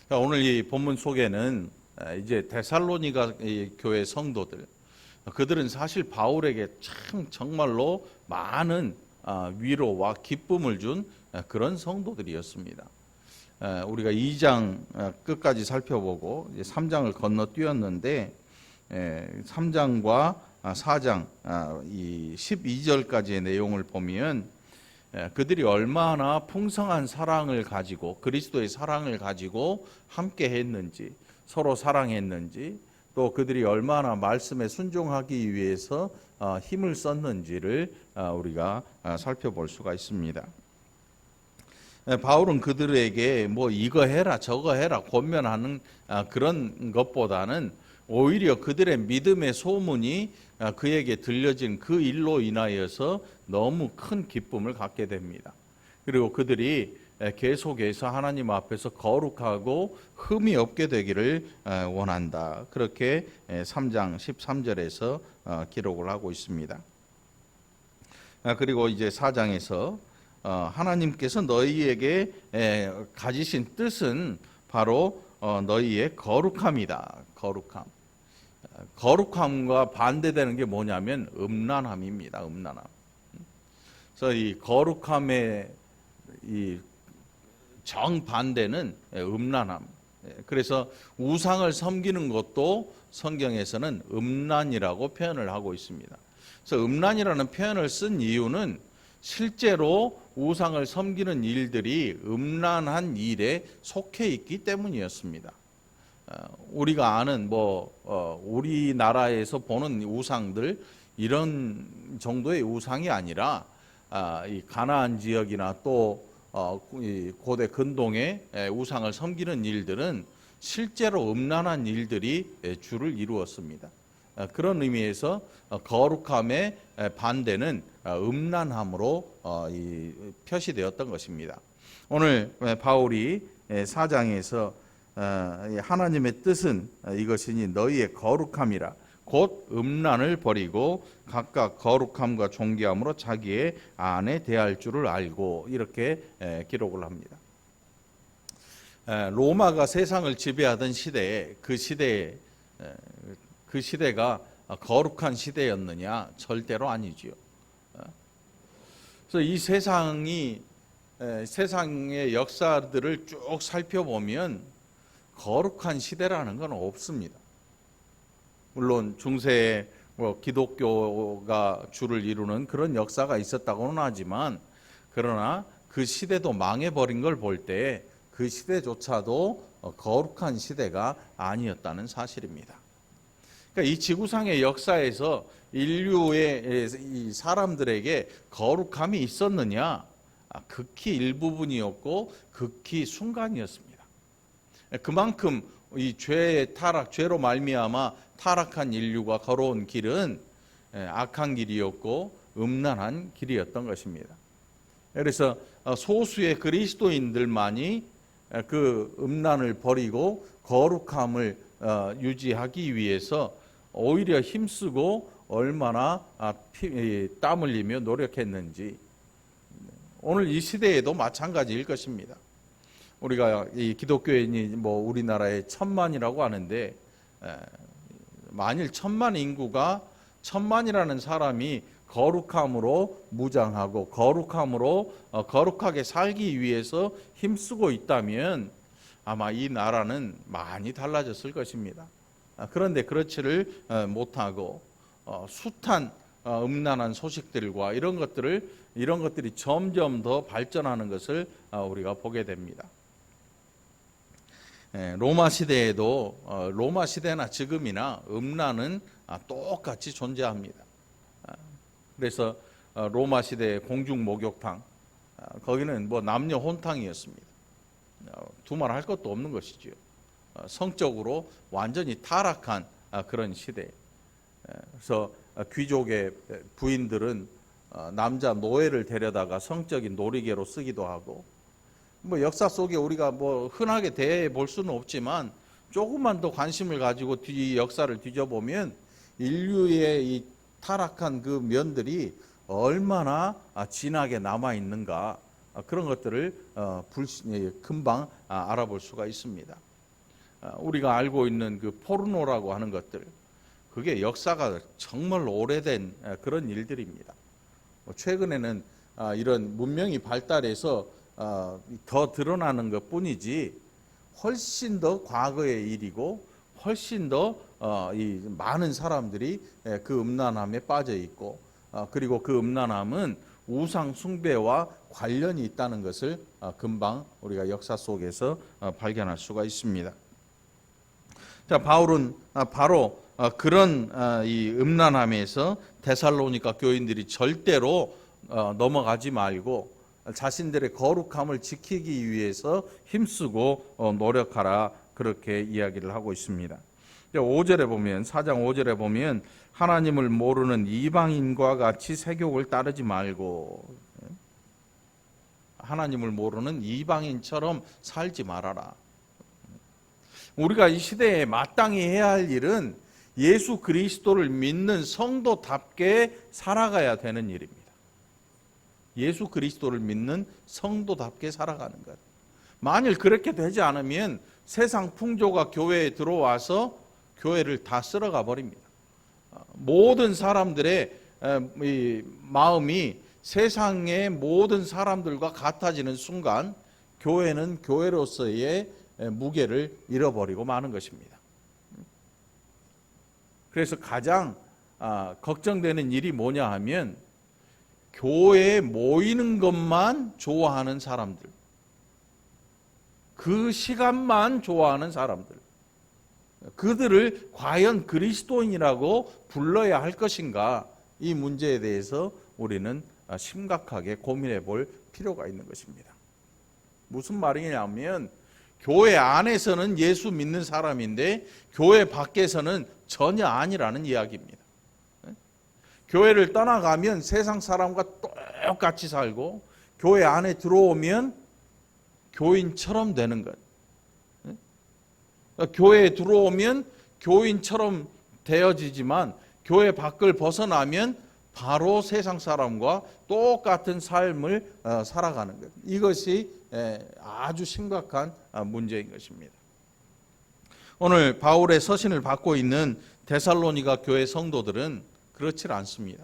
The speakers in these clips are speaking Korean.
오늘 이 본문 속에는 이제 데살로니가 교회 성도들, 그들은 사실 바울에게 참 정말로 많은 위로와 기쁨을 준 그런 성도들이었습니다. 우리가 2장 끝까지 살펴보고 3장을 건너뛰었는데 3장과 4장 이 12절까지의 내용을 보면 그들이 얼마나 풍성한 사랑을 가지고 그리스도의 사랑을 가지고 함께 했는지, 서로 사랑했는지, 또 그들이 얼마나 말씀에 순종하기 위해서 힘을 썼는지를 우리가 살펴볼 수가 있습니다. 바울은 그들에게 뭐 이거 해라 저거 해라 권면하는 그런 것보다는 오히려 그들의 믿음의 소문이 그에게 들려진 그 일로 인하여서 너무 큰 기쁨을 갖게 됩니다. 그리고 그들이 계속해서 하나님 앞에서 거룩하고 흠이 없게 되기를 원한다. 그렇게 3장 13절에서 기록을 하고 있습니다. 그리고 이제 4장에서 하나님께서 너희에게 가지신 뜻은 바로 너희의 거룩함이다. 거룩함. 거룩함과 반대되는 게 뭐냐면 음란함입니다. 음란함. 그래서 이 거룩함의 이 정반대는 음란함. 그래서 우상을 섬기는 것도 성경에서는 음란이라고 표현을 하고 있습니다. 그래서 음란이라는 표현을 쓴 이유는 실제로 우상을 섬기는 일들이 음란한 일에 속해 있기 때문이었습니다. 우리가 아는 우리나라에서 보는 우상들 이런 정도의 우상이 아니라 이 가나안 지역이나 또 고대 근동의 우상을 섬기는 일들은 실제로 음란한 일들이 주를 이루었습니다. 그런 의미에서 거룩함의 반대는 음란함으로 표시되었던 것입니다. 오늘 바울이 4장에서 하나님의 뜻은 이것이니 너희의 거룩함이라 곧 음란을 버리고 각각 거룩함과 존귀함으로 자기의 안에 대할 줄을 알고 이렇게 기록을 합니다. 로마가 세상을 지배하던 시대에 그 시대가 거룩한 시대였느냐? 절대로 아니지요. 그래서 이 세상의 역사들을 쭉 살펴보면 거룩한 시대라는 건 없습니다. 물론 중세에 기독교가 주를 이루는 그런 역사가 있었다고는 하지만 그러나 그 시대도 망해버린 걸 볼 때 그 시대조차도 거룩한 시대가 아니었다는 사실입니다. 그러니까 이 지구상의 역사에서 인류의 이 사람들에게 거룩함이 있었느냐? 극히 일부분이었고 극히 순간이었습니다. 그만큼 이 죄의 타락, 죄로 말미암아 타락한 인류가 걸어온 길은 악한 길이었고 음란한 길이었던 것입니다. 그래서 소수의 그리스도인들만이 그 음란을 버리고 거룩함을 유지하기 위해서 오히려 힘쓰고 얼마나 땀 흘리며 노력했는지 오늘 이 시대에도 마찬가지일 것입니다. 우리가 이 기독교인이 우리나라에 1000만이라고 하는데 만일 1000만 인구가 1000만이라는 사람이 거룩함으로 무장하고 거룩함으로 거룩하게 살기 위해서 힘쓰고 있다면 아마 이 나라는 많이 달라졌을 것입니다. 그런데 그렇지를 못하고 숱한 음란한 소식들과 이런 것들이 점점 더 발전하는 것을 우리가 보게 됩니다. 로마 시대에도 로마 시대나 지금이나 음란은 똑같이 존재합니다. 그래서 로마 시대의 공중 목욕탕 거기는 남녀 혼탕이었습니다. 두말할 것도 없는 것이지요. 성적으로 완전히 타락한 그런 시대. 그래서 귀족의 부인들은 남자 노예를 데려다가 성적인 놀이개로 쓰기도 하고 역사 속에 우리가 흔하게 대해 볼 수는 없지만 조금만 더 관심을 가지고 이 역사를 뒤져보면 인류의 이 타락한 그 면들이 얼마나 진하게 남아 있는가 그런 것들을 금방 알아볼 수가 있습니다. 우리가 알고 있는 그 포르노라고 하는 것들, 그게 역사가 정말 오래된 그런 일들입니다. 최근에는 이런 문명이 발달해서 더 드러나는 것 뿐이지 훨씬 더 과거의 일이고 훨씬 더 이 많은 사람들이 그 음란함에 빠져 있고 그리고 그 음란함은 우상 숭배와 관련이 있다는 것을 금방 우리가 역사 속에서 발견할 수가 있습니다. 자, 바울은 바로 그런 이 음란함에서 데살로니가 교인들이 절대로 넘어가지 말고 자신들의 거룩함을 지키기 위해서 힘쓰고 노력하라, 그렇게 이야기를 하고 있습니다. 5절에 보면, 4장 5절에 보면 하나님을 모르는 이방인과 같이 세욕을 따르지 말고, 하나님을 모르는 이방인처럼 살지 말아라. 우리가 이 시대에 마땅히 해야 할 일은 예수 그리스도를 믿는 성도답게 살아가야 되는 일입니다. 예수 그리스도를 믿는 성도답게 살아가는 것. 만일 그렇게 되지 않으면 세상 풍조가 교회에 들어와서 교회를 다 쓸어가 버립니다. 모든 사람들의 마음이 세상의 모든 사람들과 같아지는 순간 교회는 교회로서의 무게를 잃어버리고 마는 것입니다. 그래서 가장 걱정되는 일이 뭐냐 하면 교회에 모이는 것만 좋아하는 사람들, 그 시간만 좋아하는 사람들, 그들을 과연 그리스도인이라고 불러야 할 것인가, 이 문제에 대해서 우리는 심각하게 고민해 볼 필요가 있는 것입니다. 무슨 말이냐면 교회 안에서는 예수 믿는 사람인데 교회 밖에서는 전혀 아니라는 이야기입니다. 교회를 떠나가면 세상 사람과 똑같이 살고 교회 안에 들어오면 교인처럼 되는 것. 교회에 들어오면 교인처럼 되어지지만 교회 밖을 벗어나면 바로 세상 사람과 똑같은 삶을 살아가는 것. 이것이 아주 심각한 문제인 것입니다. 오늘 바울의 서신을 받고 있는 데살로니가 교회 성도들은 그렇지 않습니다.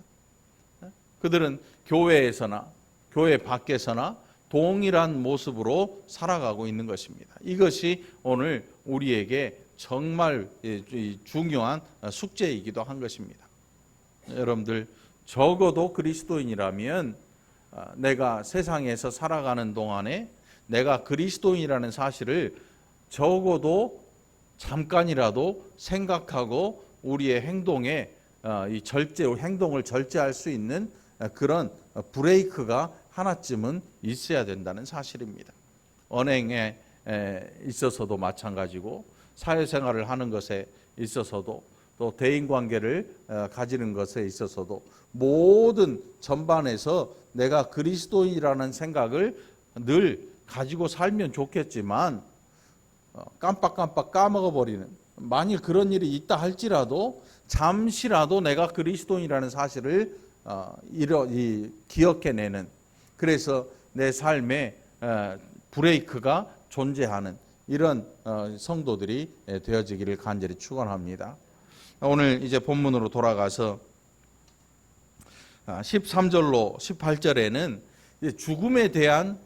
그들은 교회에서나 교회 밖에서나 동일한 모습으로 살아가고 있는 것입니다. 이것이 오늘 우리에게 정말 중요한 숙제이기도 한 것입니다. 여러분들, 적어도 그리스도인이라면 내가 세상에서 살아가는 동안에 내가 그리스도인이라는 사실을 적어도 잠깐이라도 생각하고 우리의 행동에 이 행동을 절제할 수 있는 그런 브레이크가 하나쯤은 있어야 된다는 사실입니다. 언행에 있어서도 마찬가지고 사회생활을 하는 것에 있어서도 또 대인관계를 가지는 것에 있어서도 모든 전반에서 내가 그리스도인이라는 생각을 늘 가지고 살면 좋겠지만 깜빡깜빡 까먹어버리는, 만일 그런 일이 있다 할지라도 잠시라도 내가 그리스도인이라는 사실을 기억해내는, 그래서 내 삶에 브레이크가 존재하는 이런 성도들이 되어지기를 간절히 축원합니다. 오늘 이제 본문으로 돌아가서 13절로 18절에는 죽음에 대한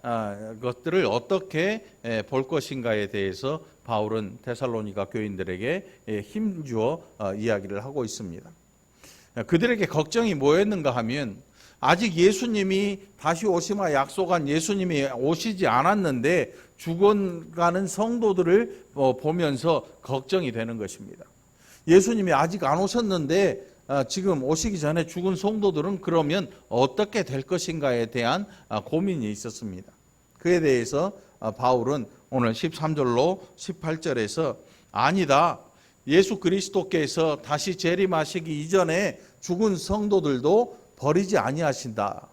것들을 어떻게 볼 것인가에 대해서 바울은 데살로니가 교인들에게 힘주어 이야기를 하고 있습니다. 그들에게 걱정이 뭐였는가 하면 아직 예수님이 다시 오시마 약속한 예수님이 오시지 않았는데 죽어가는 성도들을 보면서 걱정이 되는 것입니다. 예수님이 아직 안 오셨는데 지금 오시기 전에 죽은 성도들은 그러면 어떻게 될 것인가에 대한 고민이 있었습니다. 그에 대해서 바울은 오늘 13절로 18절에서 아니다, 예수 그리스도께서 다시 재림하시기 이전에 죽은 성도들도 버리지 아니하신다.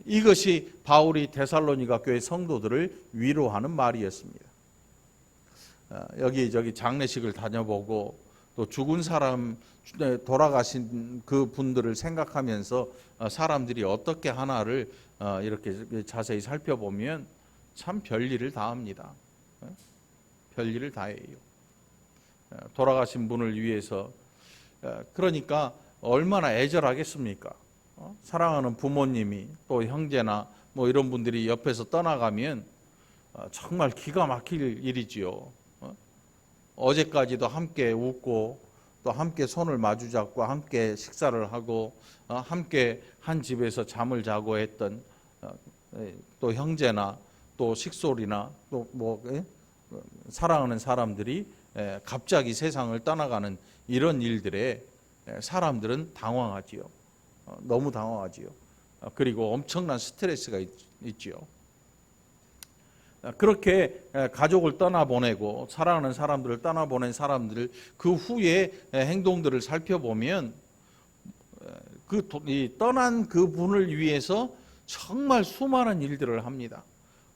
이것이 바울이 데살로니가 교회 성도들을 위로하는 말이었습니다. 여기저기 장례식을 다녀보고 또 죽은 사람, 돌아가신 그 분들을 생각하면서 사람들이 어떻게 하나를 이렇게 자세히 살펴보면 참 별일을 다 합니다. 별일을 다 해요. 돌아가신 분을 위해서. 그러니까 얼마나 애절하겠습니까? 사랑하는 부모님이 또 형제나 뭐 이런 분들이 옆에서 떠나가면 정말 기가 막힐 일이지요. 어제까지도 함께 웃고 또 함께 손을 마주 잡고 함께 식사를 하고 함께 한 집에서 잠을 자고 했던 또 형제나 또 식솔이나 또 뭐 사랑하는 사람들이 갑자기 세상을 떠나가는 이런 일들에 사람들은 당황하지요. 너무 당황하지요. 그리고 엄청난 스트레스가 있지요. 그렇게 가족을 떠나보내고 사랑하는 사람들을 떠나보낸 사람들 그 후에 행동들을 살펴보면 떠난 그 분을 위해서 정말 수많은 일들을 합니다.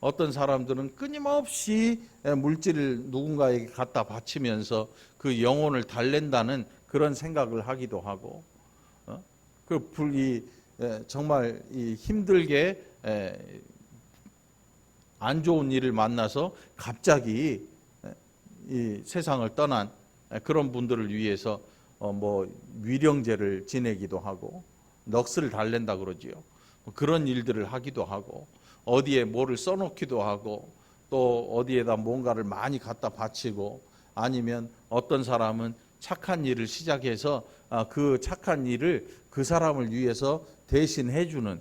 어떤 사람들은 끊임없이 물질을 누군가에게 갖다 바치면서 그 영혼을 달랜다는 그런 생각을 하기도 하고, 정말 힘들게 안 좋은 일을 만나서 갑자기 이 세상을 떠난 그런 분들을 위해서 뭐 위령제를 지내기도 하고 넋을 달랜다 그러지요. 그런 일들을 하기도 하고 어디에 뭐를 써놓기도 하고 또 어디에다 뭔가를 많이 갖다 바치고 아니면 어떤 사람은 착한 일을 시작해서 그 착한 일을 그 사람을 위해서 대신 해주는,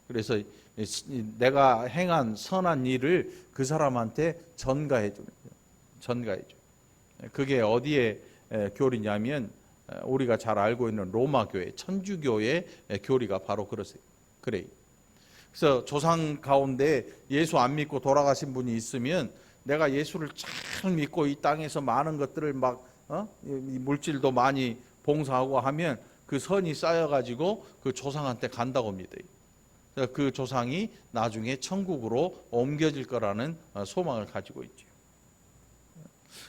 그래서 내가 행한 선한 일을 그 사람한테 전가해줘. 그게 어디에 교리냐면 우리가 잘 알고 있는 로마 교회, 천주교의 교리가 바로 그래요. 그래서 조상 가운데 예수 안 믿고 돌아가신 분이 있으면 내가 예수를 잘 믿고 이 땅에서 많은 것들을 물질도 많이 봉사하고 하면 그 선이 쌓여가지고 그 조상한테 간다고 믿어요. 그 조상이 나중에 천국으로 옮겨질 거라는 소망을 가지고 있죠.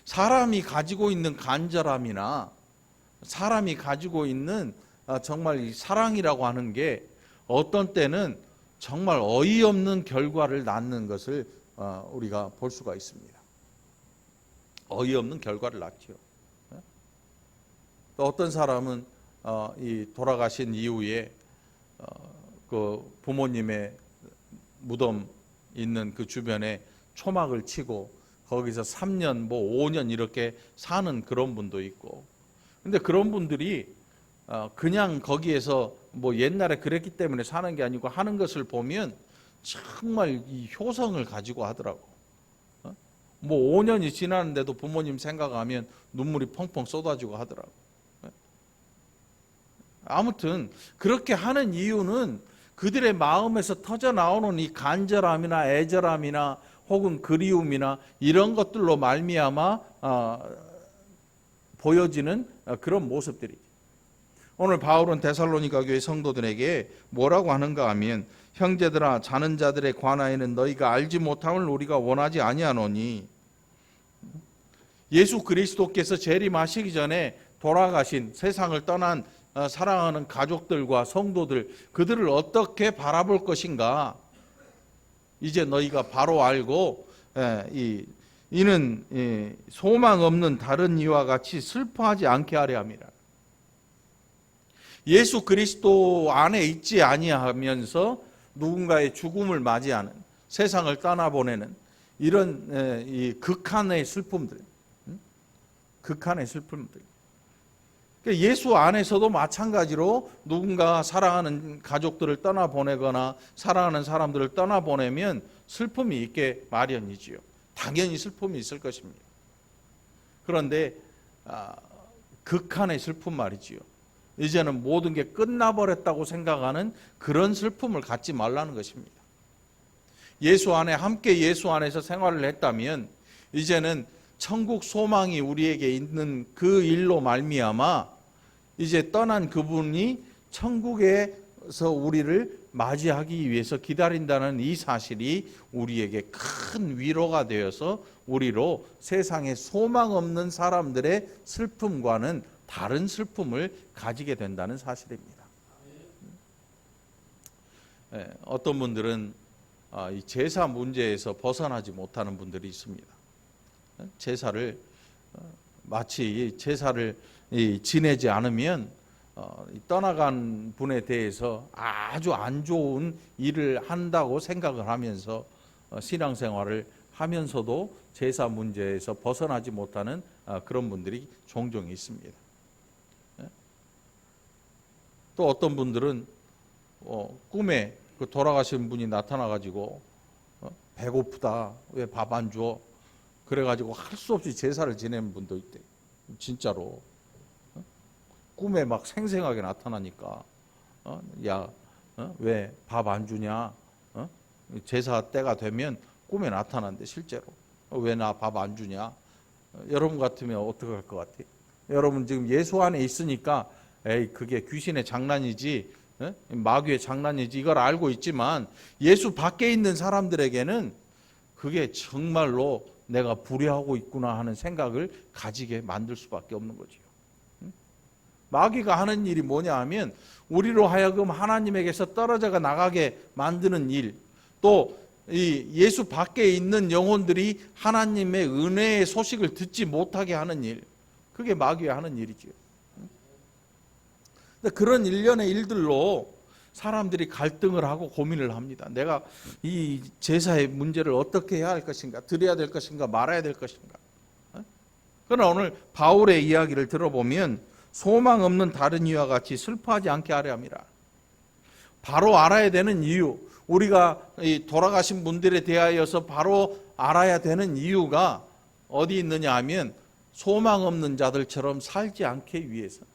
사람이 가지고 있는 간절함이나 사람이 가지고 있는 정말 이 사랑이라고 하는 게 어떤 때는 정말 어이없는 결과를 낳는 것을 우리가 볼 수가 있습니다. 어이없는 결과를 낳죠. 또 어떤 사람은 이 돌아가신 이후에 그 부모님의 무덤 있는 그 주변에 초막을 치고 거기서 3년 뭐 5년 이렇게 사는 그런 분도 있고, 근데 그런 분들이 그냥 거기에서 뭐 옛날에 그랬기 때문에 사는 게 아니고 하는 것을 보면 정말 이 효성을 가지고 하더라고. 뭐 5년이 지났는데도 부모님 생각하면 눈물이 펑펑 쏟아지고 하더라고. 아무튼 그렇게 하는 이유는 그들의 마음에서 터져 나오는 이 간절함이나 애절함이나 혹은 그리움이나 이런 것들로 말미암아 보여지는 그런 모습들이죠. 오늘 바울은 데살로니가 교회 성도들에게 뭐라고 하는가 하면, 형제들아 자는 자들에 관하여는 너희가 알지 못함을 우리가 원하지 아니하노니, 예수 그리스도께서 재림하시기 전에 돌아가신 세상을 떠난 사랑하는 가족들과 성도들, 그들을 어떻게 바라볼 것인가 이제 너희가 바로 알고 이는 소망 없는 다른 이와 같이 슬퍼하지 않게 하려 함이라. 예수 그리스도 안에 있지 아니하면서 누군가의 죽음을 맞이하는, 세상을 떠나보내는 이런 이 극한의 슬픔들. 예수 안에서도 마찬가지로 누군가 사랑하는 가족들을 떠나보내거나 사랑하는 사람들을 떠나보내면 슬픔이 있게 마련이지요. 당연히 슬픔이 있을 것입니다. 그런데 극한의 슬픔 말이지요. 이제는 모든 게 끝나버렸다고 생각하는 그런 슬픔을 갖지 말라는 것입니다. 예수 안에 함께 예수 안에서 생활을 했다면 이제는 천국 소망이 우리에게 있는 그 일로 말미암아 이제 떠난 그분이 천국에서 우리를 맞이하기 위해서 기다린다는 이 사실이 우리에게 큰 위로가 되어서 우리로 세상에 소망 없는 사람들의 슬픔과는 다른 슬픔을 가지게 된다는 사실입니다. 어떤 분들은 이 제사 문제에서 벗어나지 못하는 분들이 있습니다. 제사를 마치 제사를 지내지 않으면 떠나간 분에 대해서 아주 안 좋은 일을 한다고 생각을 하면서 신앙생활을 하면서도 제사 문제에서 벗어나지 못하는 그런 분들이 종종 있습니다. 또 어떤 분들은 꿈에 그 돌아가신 분이 나타나가지고 배고프다, 왜 밥 안 줘? 그래가지고 할 수 없이 제사를 지내는 분도 있대. 진짜로 꿈에 막 생생하게 나타나니까 야, 왜 밥 안 주냐? 제사 때가 되면 꿈에 나타난대. 실제로 왜 나 밥 안 주냐? 여러분 같으면 어떻게 할 것 같아요? 여러분 지금 예수 안에 있으니까 에이 그게 귀신의 장난이지, 마귀의 장난이지 이걸 알고 있지만 예수 밖에 있는 사람들에게는 그게 정말로 내가 불의하고 있구나 하는 생각을 가지게 만들 수밖에 없는 거지요. 마귀가 하는 일이 뭐냐 하면 우리로 하여금 하나님에게서 떨어져 나가게 만드는 일, 또 이 예수 밖에 있는 영혼들이 하나님의 은혜의 소식을 듣지 못하게 하는 일, 그게 마귀가 하는 일이지요. 그런 일련의 일들로 사람들이 갈등을 하고 고민을 합니다. 내가 이 제사의 문제를 어떻게 해야 할 것인가, 드려야 될 것인가, 말아야 될 것인가. 그러나 오늘 바울의 이야기를 들어보면 소망 없는 다른 이와 같이 슬퍼하지 않게 하려 함이라. 바로 알아야 되는 이유, 우리가 이 돌아가신 분들에 대하여서 바로 알아야 되는 이유가 어디 있느냐 하면 소망 없는 자들처럼 살지 않기 위해서.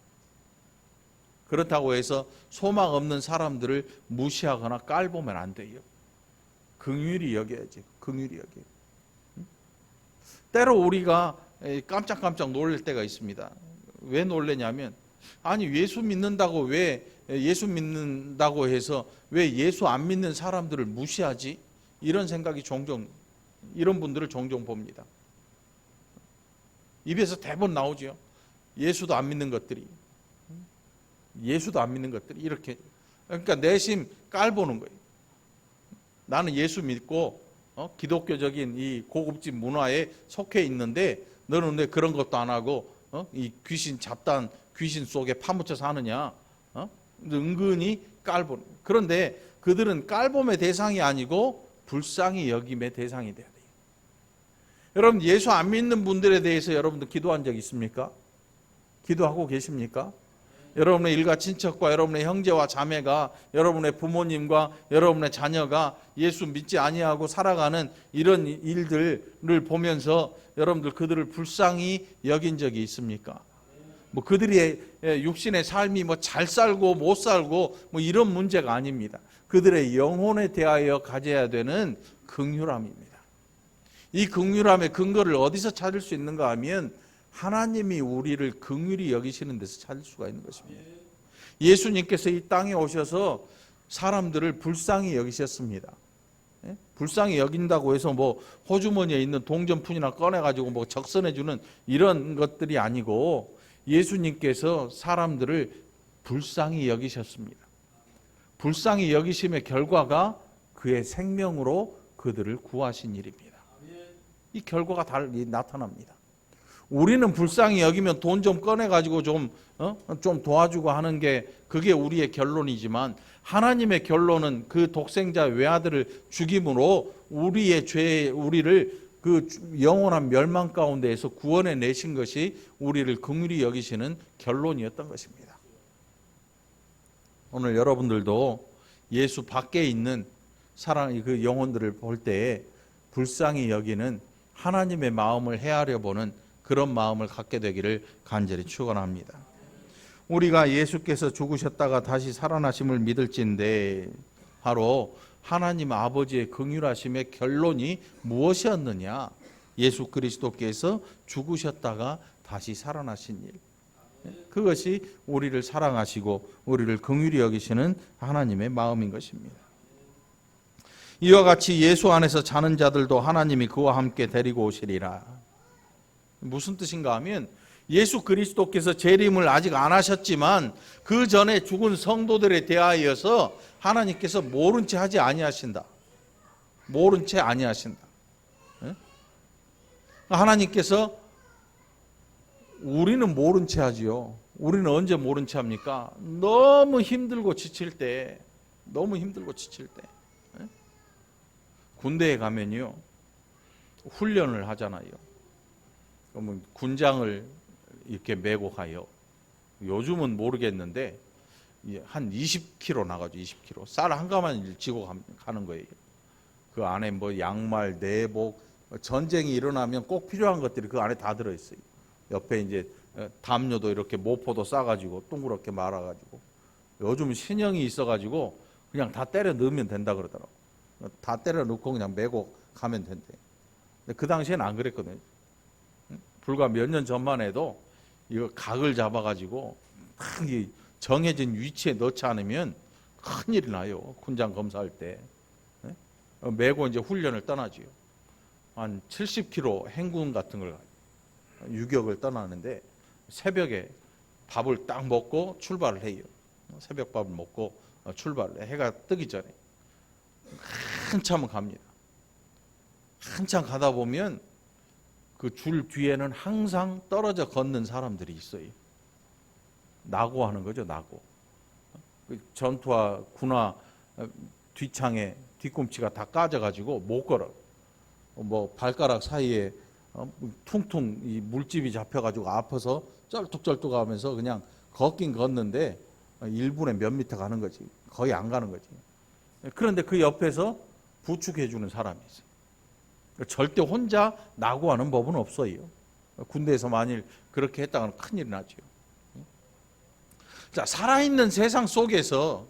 그렇다고 해서 소망 없는 사람들을 무시하거나 깔보면 안 돼요. 긍휼히 여겨야지. 긍휼히 여겨. 때로 우리가 깜짝깜짝 놀랄 때가 있습니다. 왜 놀래냐면 아니 예수 믿는다고 왜 예수 믿는다고 해서 왜 예수 안 믿는 사람들을 무시하지? 이런 생각이 종종, 이런 분들을 종종 봅니다. 입에서 대번 나오죠. 예수도 안 믿는 것들이, 예수도 안 믿는 것들이 이렇게. 그러니까 내심 깔보는 거예요. 나는 예수 믿고 기독교적인 이 고급진 문화에 속해 있는데 너는 왜 그런 것도 안 하고 이 귀신 잡단 귀신 속에 파묻혀 사느냐? 은근히 깔보는. 그런데 그들은 깔봄의 대상이 아니고 불쌍히 여김의 대상이 돼야 돼요. 여러분 예수 안 믿는 분들에 대해서 여러분들 기도한 적 있습니까? 기도하고 계십니까? 여러분의 일가 친척과 여러분의 형제와 자매가, 여러분의 부모님과 여러분의 자녀가 예수 믿지 아니하고 살아가는 이런 일들을 보면서 여러분들 그들을 불쌍히 여긴 적이 있습니까? 뭐 그들의 육신의 삶이 뭐 잘 살고 못 살고 뭐 이런 문제가 아닙니다. 그들의 영혼에 대하여 가져야 되는 긍휼함입니다. 이 긍휼함의 근거를 어디서 찾을 수 있는가 하면 하나님이 우리를 긍휼히 여기시는 데서 찾을 수가 있는 것입니다. 예수님께서 이 땅에 오셔서 사람들을 불쌍히 여기셨습니다. 불쌍히 여긴다고 해서 뭐 호주머니에 있는 동전푼이나 꺼내가지고 뭐 적선해주는 이런 것들이 아니고 예수님께서 사람들을 불쌍히 여기셨습니다. 불쌍히 여기심의 결과가 그의 생명으로 그들을 구하신 일입니다. 이 결과가 나타납니다. 우리는 불쌍히 여기면 돈 좀 꺼내가지고 좀 도와주고 하는 게 그게 우리의 결론이지만 하나님의 결론은 그 독생자 외아들을 죽임으로 우리의 죄, 우리를 그 영원한 멸망 가운데에서 구원해 내신 것이 우리를 긍휼히 여기시는 결론이었던 것입니다. 오늘 여러분들도 예수 밖에 있는 사랑 그 영혼들을 볼 때에 불쌍히 여기는 하나님의 마음을 헤아려 보는 그런 마음을 갖게 되기를 간절히 축원합니다. 우리가 예수께서 죽으셨다가 다시 살아나심을 믿을진데 바로 하나님 아버지의 긍휼하심의 결론이 무엇이었느냐? 예수 그리스도께서 죽으셨다가 다시 살아나신 일. 그것이 우리를 사랑하시고 우리를 긍휼히 여기시는 하나님의 마음인 것입니다. 이와 같이 예수 안에서 자는 자들도 하나님이 그와 함께 데리고 오시리라. 무슨 뜻인가 하면 예수 그리스도께서 재림을 아직 안 하셨지만 그 전에 죽은 성도들에 대하여서 하나님께서 모른 채 하지 아니하신다. 모른 채 아니하신다. 예? 하나님께서 우리는 모른 채 하지요. 우리는 언제 모른 채 합니까? 너무 힘들고 지칠 때, 너무 힘들고 지칠 때. 예? 군대에 가면요, 훈련을 하잖아요. 그러면 군장을 이렇게 메고 가요. 요즘은 모르겠는데 한 20km 나가죠. 20km. 쌀 한 가마를 지고 가는 거예요. 그 안에 뭐 양말, 내복, 전쟁이 일어나면 꼭 필요한 것들이 그 안에 다 들어있어요. 옆에 이제 담요도 이렇게 모포도 싸가지고 둥그렇게 말아가지고, 요즘 신형이 있어가지고 그냥 다 때려 넣으면 된다 그러더라고. 다 때려 넣고 그냥 메고 가면 된대. 근데 그 당시에는 안 그랬거든요. 불과 몇 년 전만 해도 이거 각을 잡아가지고 딱 정해진 위치에 넣지 않으면 큰일이 나요. 군장 검사할 때. 메고 이제 훈련을 떠나지요. 한 70km 행군 같은 걸 유격을 떠나는데 새벽에 밥을 딱 먹고 출발을 해요. 새벽밥을 먹고 출발을 해. 해가 뜨기 전에 한참은 갑니다. 한참 가다 보면 그 줄 뒤에는 항상 떨어져 걷는 사람들이 있어요. 낙오하는 거죠, 낙오. 전투화 군화 뒤창에 뒤꿈치가 다 까져가지고 못 걸어. 뭐 발가락 사이에 퉁퉁 이 물집이 잡혀가지고 아파서 쩔뚝쩔뚝하면서 그냥 걷긴 걷는데 1분에 몇 미터 가는 거지. 거의 안 가는 거지. 그런데 그 옆에서 부축해주는 사람이 있어요. 절대 혼자 낙오하는 법은 없어요. 군대에서 만일 그렇게 했다가는 큰일이 나죠. 자, 살아있는 세상 속에서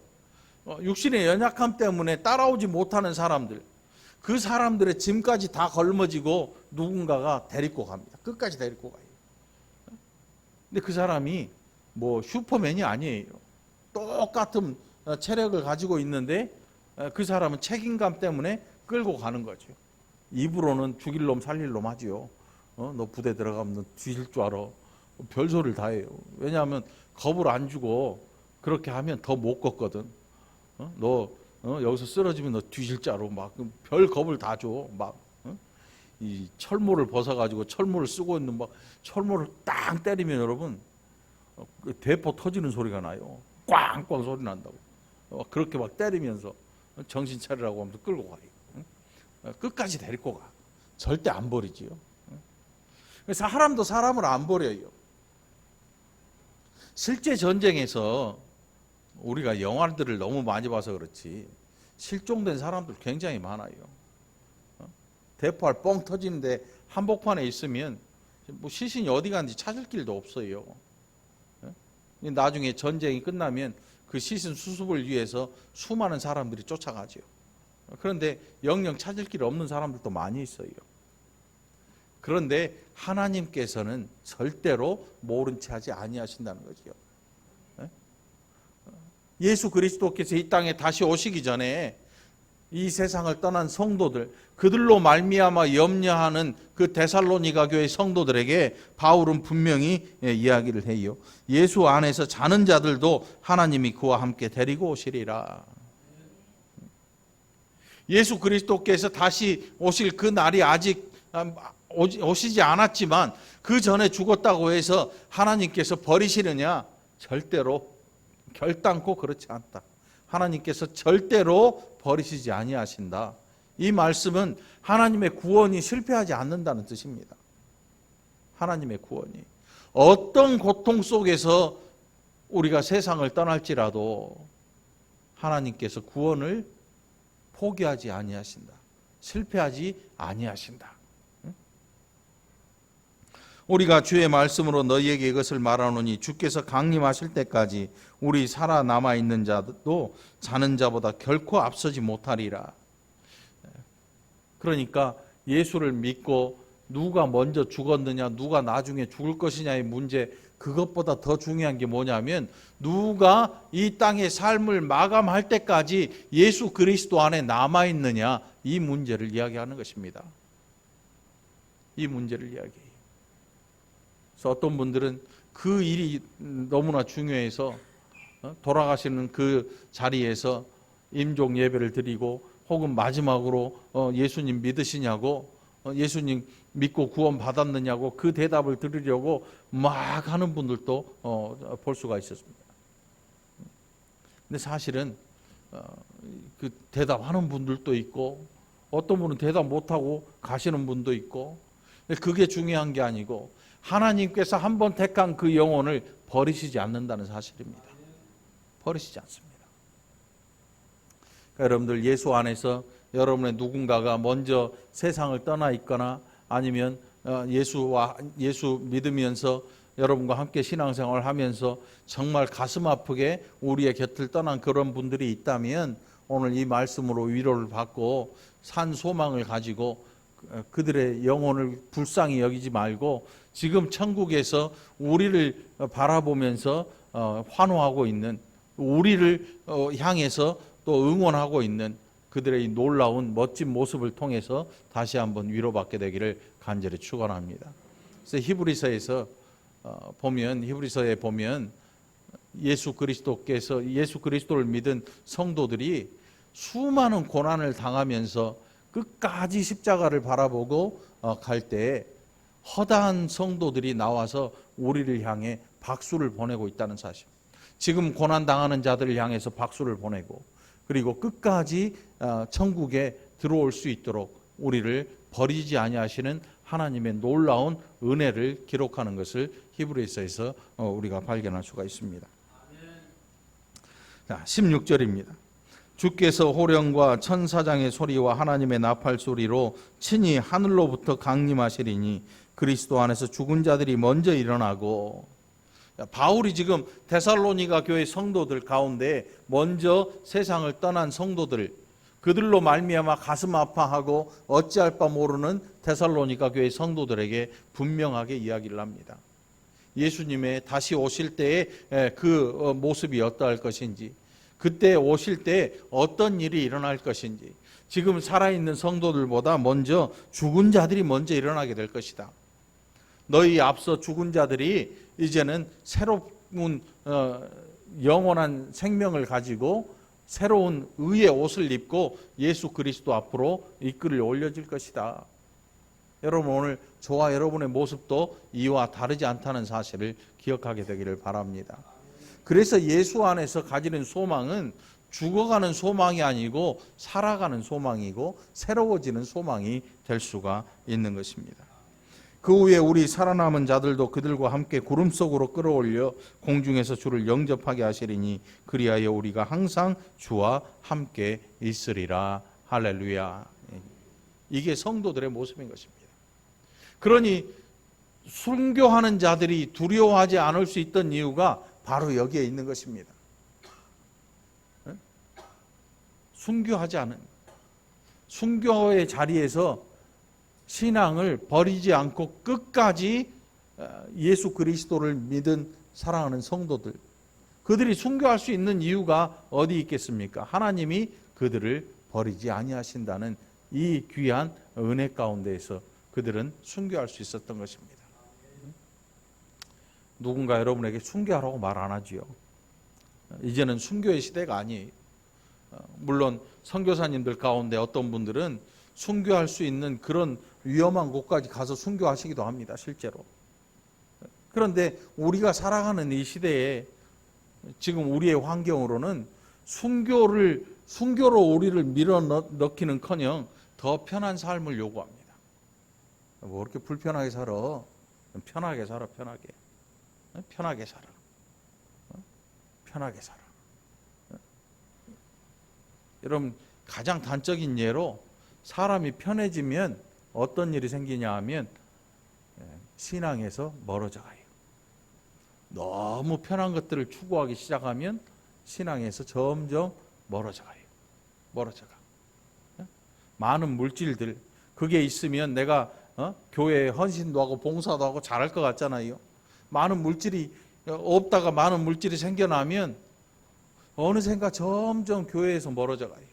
육신의 연약함 때문에 따라오지 못하는 사람들, 그 사람들의 짐까지 다 걸머지고 누군가가 데리고 갑니다. 끝까지 데리고 가요. 근데 그 사람이 뭐 슈퍼맨이 아니에요. 똑같은 체력을 가지고 있는데 그 사람은 책임감 때문에 끌고 가는 거죠. 입으로는 죽일 놈 살릴 놈 하지요. 너 부대 들어가면 너 뒤질 줄 알아. 별소리를 다 해요. 왜냐하면 겁을 안 주고 그렇게 하면 더 못 걷거든. 너 여기서 쓰러지면 너 뒤질 줄 알아. 막 별 겁을 다 줘. 막 이 철모를 벗어가지고 철모를 쓰고 있는 막 철모를 딱 때리면 여러분 대포 터지는 소리가 나요. 꽝꽝 소리 난다고. 그렇게 막 때리면서 정신 차리라고 하면서 끌고 가요. 끝까지 데리고 가. 절대 안 버리지요. 그래서 사람도 사람을 안 버려요. 실제 전쟁에서 우리가 영화들을 너무 많이 봐서 그렇지 실종된 사람들 굉장히 많아요. 대포알 뻥 터지는데 한복판에 있으면 뭐 시신이 어디 갔는지 찾을 길도 없어요. 나중에 전쟁이 끝나면 그 시신 수습을 위해서 수많은 사람들이 쫓아가죠. 그런데 영영 찾을 길 없는 사람들도 많이 있어요. 그런데 하나님께서는 절대로 모른 채 하지 아니하신다는 거죠. 예수 그리스도께서 이 땅에 다시 오시기 전에 이 세상을 떠난 성도들, 그들로 말미암아 염려하는 그 데살로니가 교회 성도들에게 바울은 분명히 이야기를 해요. 예수 안에서 자는 자들도 하나님이 그와 함께 데리고 오시리라. 예수 그리스도께서 다시 오실 그 날이 아직 오시지 않았지만 그 전에 죽었다고 해서 하나님께서 버리시느냐? 절대로 결단코 그렇지 않다. 하나님께서 절대로 버리시지 아니하신다. 이 말씀은 하나님의 구원이 실패하지 않는다는 뜻입니다. 하나님의 구원이 어떤 고통 속에서 우리가 세상을 떠날지라도 하나님께서 구원을 포기하지 아니하신다. 실패하지 아니하신다. 우리가 주의 말씀으로 너희에게 이것을 말하노니 주께서 강림하실 때까지 우리 살아남아 있는 자도 자는 자보다 결코 앞서지 못하리라. 그러니까 예수를 믿고 누가 먼저 죽었느냐, 누가 나중에 죽을 것이냐의 문제, 그것보다 더 중요한 게 뭐냐면 누가 이 땅의 삶을 마감할 때까지 예수 그리스도 안에 남아있느냐, 이 문제를 이야기하는 것입니다. 이 문제를 이야기해요. 그래서 어떤 분들은 그 일이 너무나 중요해서 돌아가시는 그 자리에서 임종 예배를 드리고 혹은 마지막으로 예수님 믿으시냐고, 예수님 믿고 구원 받았느냐고 그 대답을 들으려고 막 하는 분들도 볼 수가 있었습니다. 근데 사실은 그 대답하는 분들도 있고, 어떤 분은 대답 못하고 가시는 분도 있고, 근데 그게 중요한 게 아니고 하나님께서 한번 택한 그 영혼을 버리시지 않는다는 사실입니다. 버리시지 않습니다. 그러니까 여러분들, 예수 안에서 여러분의 누군가가 먼저 세상을 떠나 있거나 아니면 예수 믿으면서 여러분과 함께 신앙생활을 하면서 정말 가슴 아프게 우리의 곁을 떠난 그런 분들이 있다면 오늘 이 말씀으로 위로를 받고 산 소망을 가지고 그들의 영혼을 불쌍히 여기지 말고 지금 천국에서 우리를 바라보면서 환호하고 있는, 우리를 향해서 또 응원하고 있는 그들의 이 놀라운 멋진 모습을 통해서 다시 한번 위로받게 되기를 간절히 축원합니다. 그래서 히브리서에 보면 예수 그리스도를 믿은 성도들이 수많은 고난을 당하면서 끝까지 십자가를 바라보고 갈 때에 허다한 성도들이 나와서 우리를 향해 박수를 보내고 있다는 사실. 지금 고난 당하는 자들을 향해서 박수를 보내고, 그리고 끝까지 천국에 들어올 수 있도록 우리를 버리지 아니하시는 하나님의 놀라운 은혜를 기록하는 것을 히브리서에서 우리가 발견할 수가 있습니다. 자, 16절입니다. 주께서 호령과 천사장의 소리와 하나님의 나팔 소리로 친히 하늘로부터 강림하시리니 그리스도 안에서 죽은 자들이 먼저 일어나고. 바울이 지금 데살로니가 교회 성도들 가운데 먼저 세상을 떠난 성도들, 그들로 말미암아 가슴 아파하고 어찌할 바 모르는 데살로니가 교회 성도들에게 분명하게 이야기를 합니다. 예수님의 다시 오실 때의 그 모습이 어떠할 것인지, 그때 오실 때 어떤 일이 일어날 것인지, 지금 살아있는 성도들보다 먼저 죽은 자들이 먼저 일어나게 될 것이다. 너희 앞서 죽은 자들이 이제는 새로운 영원한 생명을 가지고 새로운 의의 옷을 입고 예수 그리스도 앞으로 이끌어 올려질 것이다. 여러분, 오늘 저와 여러분의 모습도 이와 다르지 않다는 사실을 기억하게 되기를 바랍니다. 그래서 예수 안에서 가지는 소망은 죽어가는 소망이 아니고 살아가는 소망이고 새로워지는 소망이 될 수가 있는 것입니다. 그 후에 우리 살아남은 자들도 그들과 함께 구름 속으로 끌어올려 공중에서 주를 영접하게 하시리니 그리하여 우리가 항상 주와 함께 있으리라. 할렐루야. 이게 성도들의 모습인 것입니다. 그러니 순교하는 자들이 두려워하지 않을 수 있던 이유가 바로 여기에 있는 것입니다. 순교하지 않은, 순교의 자리에서 신앙을 버리지 않고 끝까지 예수 그리스도를 믿은 사랑하는 성도들, 그들이 순교할 수 있는 이유가 어디 있겠습니까? 하나님이 그들을 버리지 아니하신다는 이 귀한 은혜 가운데에서 그들은 순교할 수 있었던 것입니다. 누군가 여러분에게 순교하라고 말 안 하지요. 이제는 순교의 시대가 아니에요. 물론 선교사님들 가운데 어떤 분들은 순교할 수 있는 그런 위험한 곳까지 가서 순교하시기도 합니다, 실제로. 그런데 우리가 살아가는 이 시대에 지금 우리의 환경으로는 순교로 우리를 밀어넣기는커녕 더 편한 삶을 요구합니다. 뭐 그렇게 불편하게 살아? 편하게 살아, 편하게. 편하게 살아. 편하게 살아. 여러분, 가장 단적인 예로 사람이 편해지면 어떤 일이 생기냐 하면 신앙에서 멀어져 가요. 너무 편한 것들을 추구하기 시작하면 신앙에서 점점 멀어져 가요. 멀어져 가. 많은 물질들, 그게 있으면 내가 교회에 헌신도 하고 봉사도 하고 잘할 것 같잖아요. 많은 물질이 없다가 많은 물질이 생겨나면 어느샌가 점점 교회에서 멀어져 가요.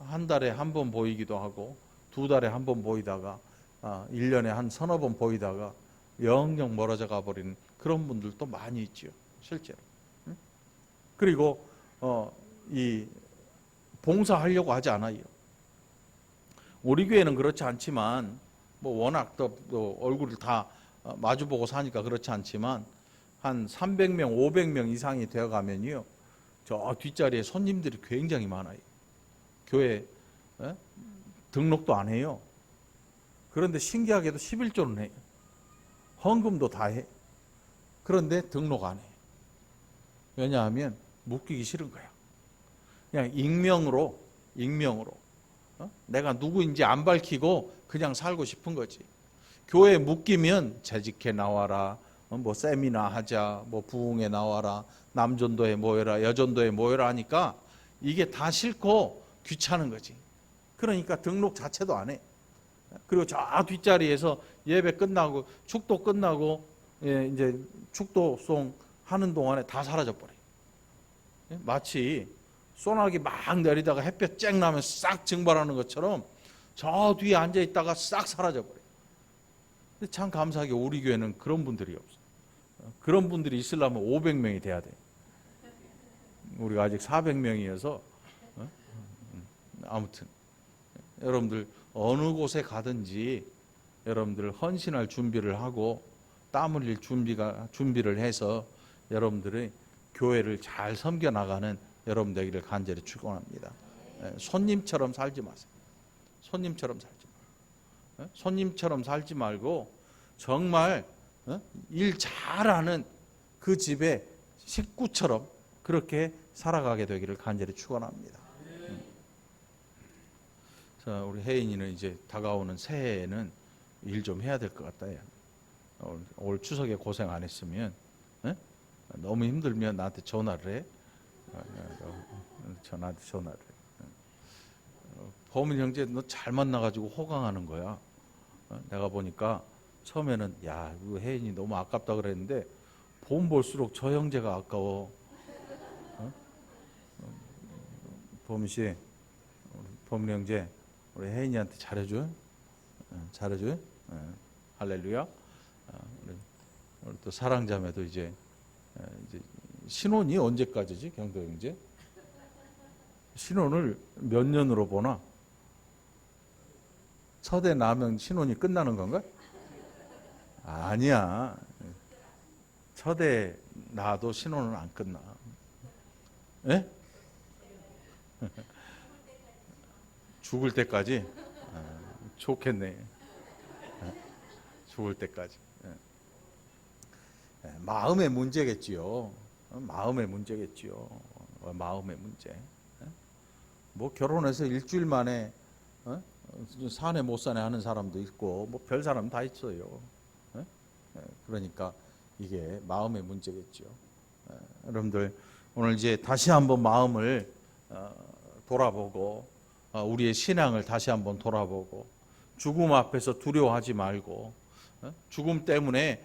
한 달에 한 번 보이기도 하고 2달에 한 번 보이다가 1년에 한 서너 번 보이다가 영영 멀어져 가버리는 그런 분들도 많이 있죠, 실제로. 그리고 이 봉사하려고 하지 않아요. 우리 교회는 그렇지 않지만 뭐 워낙 또 얼굴을 다 마주보고 사니까 그렇지 않지만 한 300명, 500명 이상이 되어 가면요, 저 뒷자리에 손님들이 굉장히 많아요. 교회 등록도 안 해요. 그런데 신기하게도 11조는 해요. 헌금도 다 해. 그런데 등록 안 해. 왜냐하면 묶이기 싫은 거야. 그냥 익명으로 내가 누구인지 안 밝히고 그냥 살고 싶은 거지. 교회에 묶이면 재직회 나와라, 뭐 세미나 하자, 뭐 부흥회 나와라, 남전도에 모여라, 여전도에 모여라 하니까 이게 다 싫고 귀찮은 거지. 그러니까 등록 자체도 안 해. 그리고 저 뒷자리에서 예배 끝나고 축도 끝나고 이제 축도송 하는 동안에 다 사라져 버려요. 마치 소나기 막 내리다가 햇볕 쨍 나면 싹 증발하는 것처럼 저 뒤에 앉아 있다가 싹 사라져 버려요. 근데 참 감사하게 우리 교회는 그런 분들이 없어요. 그런 분들이 있으려면 500명이 돼야 돼. 우리가 아직 400명이어서 아무튼 여러분들 어느 곳에 가든지 여러분들 헌신할 준비를 하고 땀 흘릴 준비를 해서 여러분들의 교회를 잘 섬겨 나가는 여러분 되기를 간절히 축원합니다. 손님처럼 살지 마세요. 손님처럼 살지 말고. 손님처럼 살지 말고 정말 일 잘하는 그 집의 식구처럼 그렇게 살아가게 되기를 간절히 축원합니다. 자, 우리 혜인이는 이제 다가오는 새해에는 일 좀 해야 될 것 같다. 올 추석에 고생 안 했으면 너무 힘들면 나한테 전화를 해. 나한테 전화를 해. 범인 형제 너 잘 만나가지고 호강하는 거야. 내가 보니까 처음에는 야, 이거 혜인이 너무 아깝다 그랬는데 본 볼수록 저 형제가 아까워. 범인 씨, 범인 형제 우리 혜인이한테 잘해줘. 잘해줘. 할렐루야. 우리 또 사랑자매도 이제 신혼이 언제까지지, 경도 형제? 신혼을 몇 년으로 보나? 첫애 낳으면 신혼이 끝나는 건가? 아니야. 첫애 낳아도 신혼은 안 끝나. 예? 죽을 때까지? 좋겠네. 죽을 때까지. 마음의 문제겠지요. 마음의 문제겠지요. 마음의 문제. 뭐 결혼해서 일주일 만에 사내 못 사내 하는 사람도 있고 뭐 별 사람 다 있어요. 그러니까 이게 마음의 문제겠죠. 여러분들 오늘 이제 다시 한번 마음을 돌아보고 우리의 신앙을 다시 한번 돌아보고 죽음 앞에서 두려워하지 말고 죽음 때문에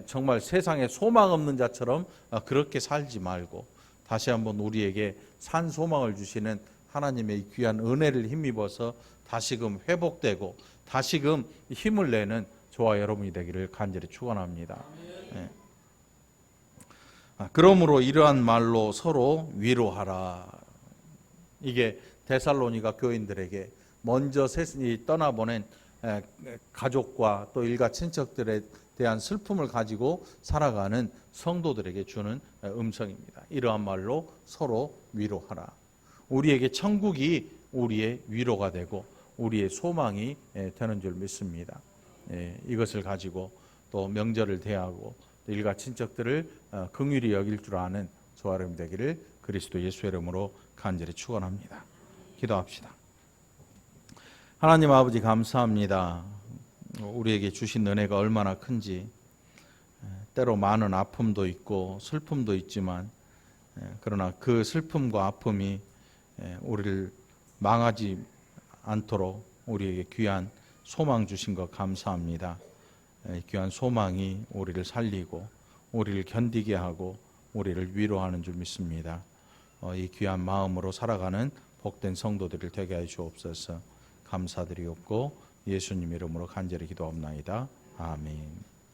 정말 세상에 소망 없는 자처럼 그렇게 살지 말고 다시 한번 우리에게 산 소망을 주시는 하나님의 귀한 은혜를 힘입어서 다시금 회복되고 다시금 힘을 내는 저와 여러분이 되기를 간절히 축원합니다. 그러므로 이러한 말로 서로 위로하라. 이게 데살로니가 교인들에게 먼저 떠나보낸 가족과 또 일가 친척들에 대한 슬픔을 가지고 살아가는 성도들에게 주는 음성입니다. 이러한 말로 서로 위로하라. 우리에게 천국이 우리의 위로가 되고 우리의 소망이 되는 줄 믿습니다. 이것을 가지고 또 명절을 대하고 일가 친척들을 긍휼히 여길 줄 아는 저와 여러분 되기를 그리스도 예수의 이름으로 간절히 축원합니다. 기도합시다. 하나님 아버지 감사합니다. 우리에게 주신 은혜가 얼마나 큰지. 때로 많은 아픔도 있고 슬픔도 있지만 그러나 그 슬픔과 아픔이 우리를 망하지 않도록 우리에게 귀한 소망 주신 것 감사합니다. 귀한 소망이 우리를 살리고 우리를 견디게 하고 우리를 위로하는 줄 믿습니다. 이 귀한 마음으로 살아가는 복된 성도들을 되게 하여 주옵소서. 감사드리옵고 예수님 이름으로 간절히 기도합나이다. 아멘.